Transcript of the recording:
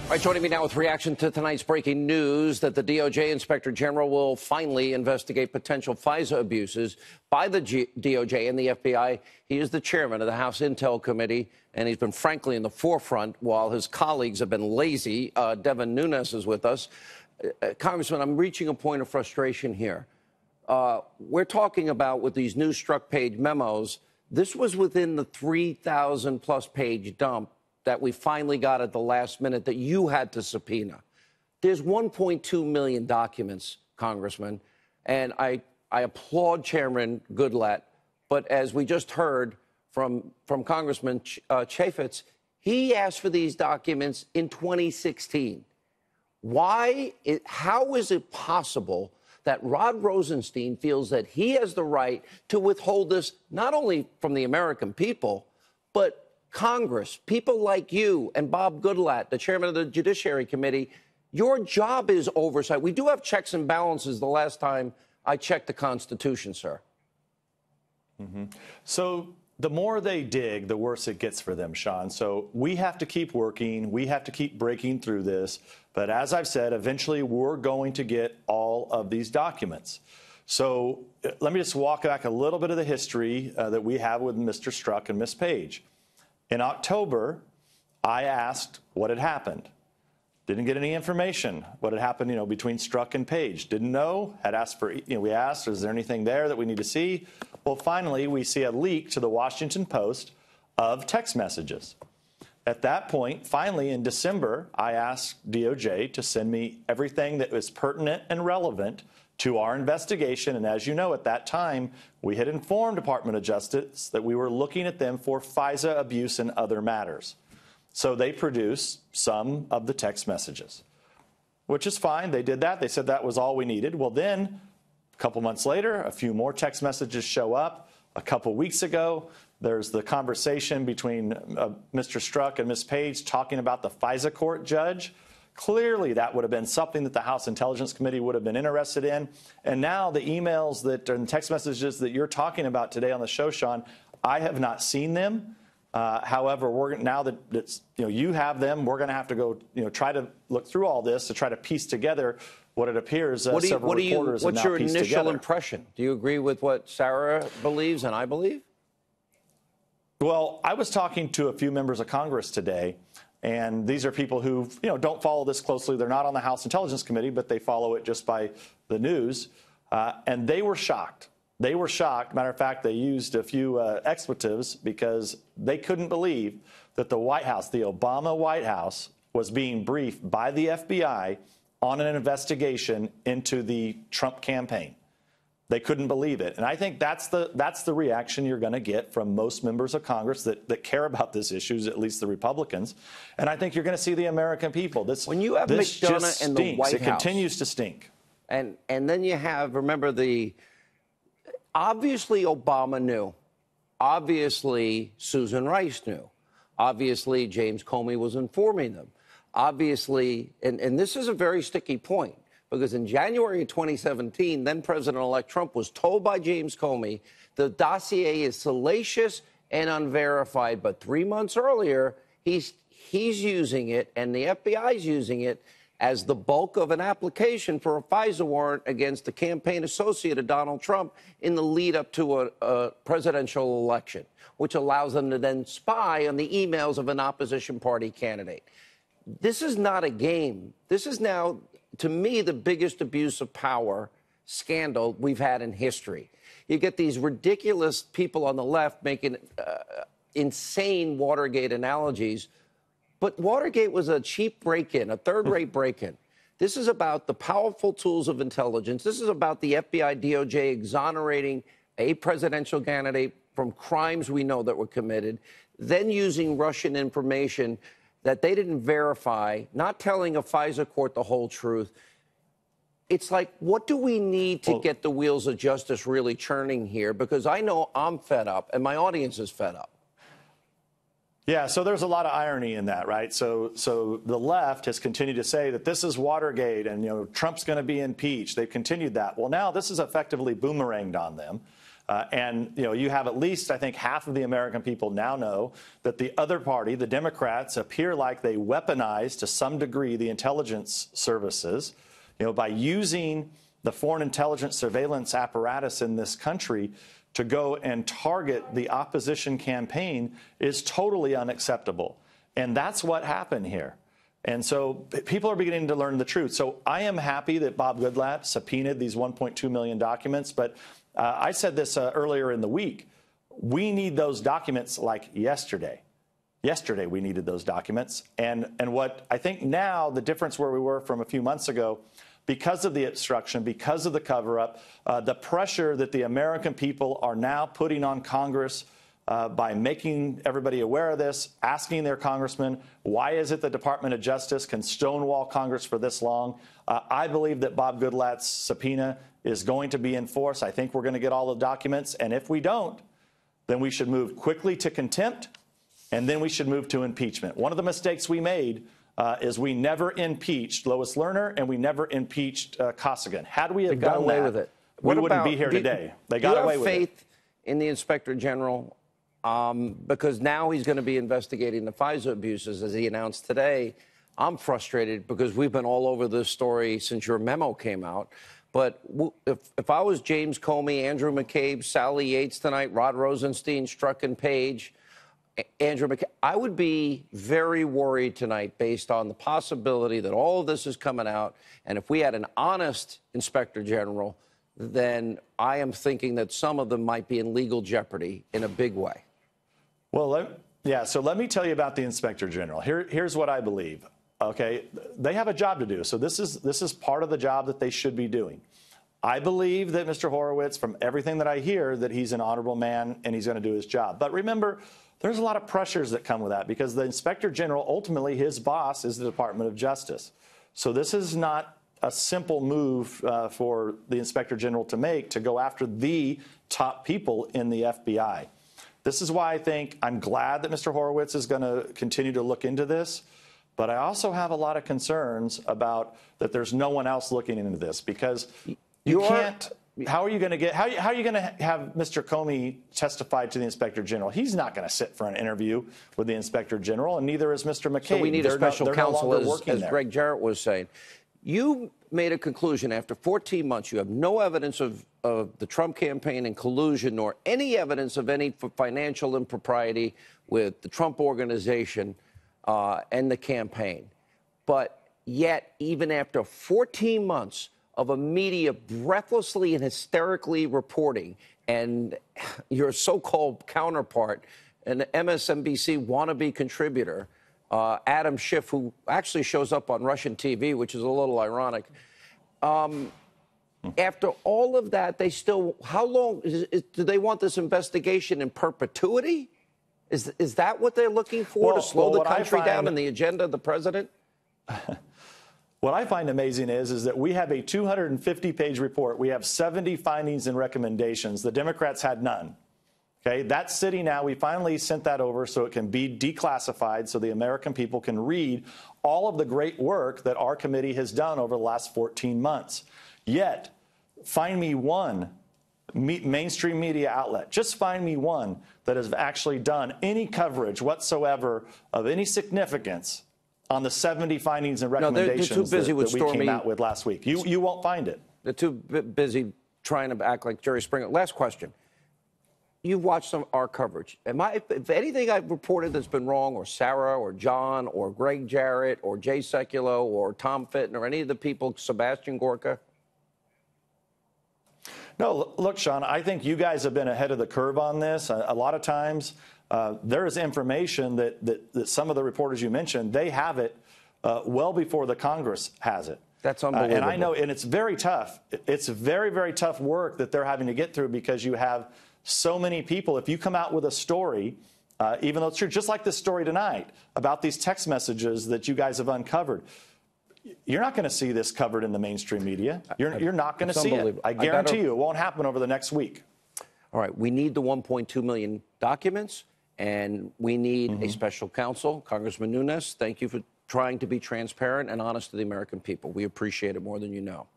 All right, joining me now with reaction to tonight's breaking news that the DOJ Inspector General will finally investigate potential FISA abuses by the DOJ and the FBI. He is the chairman of the House Intel Committee, and he's been frankly in the forefront while his colleagues have been lazy. Devin Nunes is with us. Congressman, I'm reaching a point of frustration here. We're talking about with these new struck page memos, this was within the 3,000-plus page dump that we finally got at the last minute that you had to subpoena. There's 1.2 million documents, Congressman, and I applaud Chairman Goodlatte, but as we just heard from Congressman Chaffetz, he asked for these documents in 2016. How is it possible that Rod Rosenstein feels that he has the right to withhold this not only from the American people, but Congress, people like you and Bob Goodlatte, the chairman of the Judiciary Committee? Your job is oversight. We do have checks and balances the last time I checked the Constitution, sir. So the more they dig, the worse it gets for them, Sean. So we have to keep working. We have to keep breaking through this. But as I've said, eventually we're going to get all of these documents. So let me just walk back a little bit of the history that we have with Mr. Strzok and Ms. Page. In October, I asked what had happened. Didn't get any information. What had happened, between Strzok and Page. Didn't know. Had asked for, we asked, is there anything there that we need to see? Well, finally, we see a leak to the Washington Post of text messages. At that point, finally, in December, I asked DOJ to send me everything that was pertinent and relevant to our investigation. And as you know, at that time, we had informed Department of Justice that we were looking at them for FISA abuse and other matters. So they produced some of the text messages, which is fine. They did that. They said that was all we needed. Well, then a couple months later, a few more text messages show up. A couple weeks ago, there's the conversation between Mr. Strzok and Ms. Page talking about the FISA court judge. Clearly, that would have been something that the House Intelligence Committee would have been interested in. And now the emails and text messages that you're talking about today on the show, Sean, I have not seen them. However, now that you have them, we're going to have to go try to look through all this to try to piece together what it appears several reporters have now pieced together. What's your initial impression? Do you agree with what Sarah believes and I believe? Well, I was talking to a few members of Congress today. And these are people who, don't follow this closely. They're not on the House Intelligence Committee, but they follow it just by the news. And they were shocked. They were shocked. Matter of fact, they used a few expletives because they couldn't believe that the White House, the Obama White House, was being briefed by the FBI on an investigation into the Trump campaign. They couldn't believe it. And I think that's the reaction you're going to get from most members of Congress that care about this issue, at least the Republicans. And I think you're going to see the American people. When you have McDonough and the White House. It continues to stink. And then you have, remember, obviously Obama knew. Obviously Susan Rice knew. Obviously James Comey was informing them. Obviously, and this is a very sticky point. Because in January of 2017, then President-elect Trump was told by James Comey the dossier is salacious and unverified. But 3 months earlier, he's using it, and the FBI's using it as the bulk of an application for a FISA warrant against the campaign associate of Donald Trump in the lead up to a presidential election, which allows them to then spy on the emails of an opposition party candidate. This is not a game. This is now, to me, the biggest abuse of power scandal we've had in history. You get these ridiculous people on the left making insane Watergate analogies, but Watergate was a cheap break-in, a third-rate break-in. This is about the powerful tools of intelligence. This is about the FBI, DOJ exonerating a presidential candidate from crimes we know that were committed, then using Russian information that they didn't verify, not telling a FISA court the whole truth. It's like, what do we need to get the wheels of justice really churning here? Because I know I'm fed up, and my audience is fed up. Yeah, so there's a lot of irony in that, right? So the left has continued to say that this is Watergate and, Trump's going to be impeached. They've continued that. Well, now this is effectively boomeranged on them. And, you have at least, I think, half of the American people now know that the other party, the Democrats, appear like they weaponize to some degree the intelligence services, by using the foreign intelligence surveillance apparatus in this country to go and target the opposition campaign is totally unacceptable. And that's what happened here. And so people are beginning to learn the truth. So I am happy that Bob Goodlatte subpoenaed these 1.2 million documents. But I said this earlier in the week. We need those documents like yesterday. Yesterday we needed those documents. And what I think now, the difference where we were from a few months ago, because of the obstruction, because of the cover-up, the pressure that the American people are now putting on Congress by making everybody aware of this, asking their congressmen, why is it the Department of Justice can stonewall Congress for this long? I believe that Bob Goodlatte's subpoena is going to be enforced. I think we're going to get all the documents. And if we don't, then we should move quickly to contempt, and then we should move to impeachment. One of the mistakes we made is we never impeached Lois Lerner and we never impeached Costigan. Had we have done away that, with it. we wouldn't be here today. They got away with it. Do you have faith in the Inspector General? Because now he's going to be investigating the FISA abuses, as he announced today. I'm frustrated because we've been all over this story since your memo came out. But if I was James Comey, Andrew McCabe, Sally Yates tonight, Rod Rosenstein, Strzok and Page, Andrew McCabe, I would be very worried tonight based on the possibility that all of this is coming out. And if we had an honest Inspector General, then I am thinking that some of them might be in legal jeopardy in a big way. Well, so let me tell you about the Inspector General. Here's what I believe. Okay, they have a job to do. So this is part of the job that they should be doing. I believe that Mr. Horowitz, from everything that I hear, that he's an honorable man and he's going to do his job. But remember, there's a lot of pressures that come with that because the Inspector General, ultimately his boss is the Department of Justice. So this is not a simple move for the Inspector General to make to go after the top people in the FBI. This is why I think I'm glad that Mr. Horowitz is going to continue to look into this. But I also have a lot of concerns about that there's no one else looking into this because you can't. How are you going to get? How are you going to have Mr. Comey testify to the Inspector General? He's not going to sit for an interview with the Inspector General, and neither is Mr. McCabe. So we need a special counsel, as there. Greg Jarrett was saying. You made a conclusion after 14 months. You have no evidence of the Trump campaign and collusion, nor any evidence of any financial impropriety with the Trump organization and the campaign. But yet, even after 14 months of a media breathlessly and hysterically reporting, and your so-called counterpart, an MSNBC wannabe contributor, Adam Schiff, who actually shows up on Russian TV, which is a little ironic. After all of that, they still, how long, do they want this investigation in perpetuity? Is that what they're looking for, to slow the country down in the agenda of the president? What I find amazing is that we have a 250-page report. We have 70 findings and recommendations. The Democrats had none. Okay, that's sitting now. We finally sent that over so it can be declassified so the American people can read all of the great work that our committee has done over the last 14 months. Yet, find me one mainstream media outlet, just find me one that has actually done any coverage whatsoever of any significance on the 70 findings and recommendations they're too busy with that we came out with last week. You won't find it. They're too busy trying to act like Jerry Springer. Last question. You've watched our coverage. If anything I've reported that's been wrong, or Sarah, or John, or Greg Jarrett, or Jay Sekulow, or Tom Fitton, or any of the people, Sebastian Gorka? No, look, Sean, I think you guys have been ahead of the curve on this. A lot of times there is information that some of the reporters you mentioned, they have it well before the Congress has it. That's unbelievable. And I know, and it's very tough. It's very, very tough work that they're having to get through because you have so many people. If you come out with a story, even though it's true, just like this story tonight about these text messages that you guys have uncovered, you're not going to see this covered in the mainstream media. You're not going to see it. I guarantee you it won't happen over the next week. All right. We need the 1.2 million documents, and we need a special counsel. Congressman Nunes, thank you for trying to be transparent and honest to the American people. We appreciate it more than you know.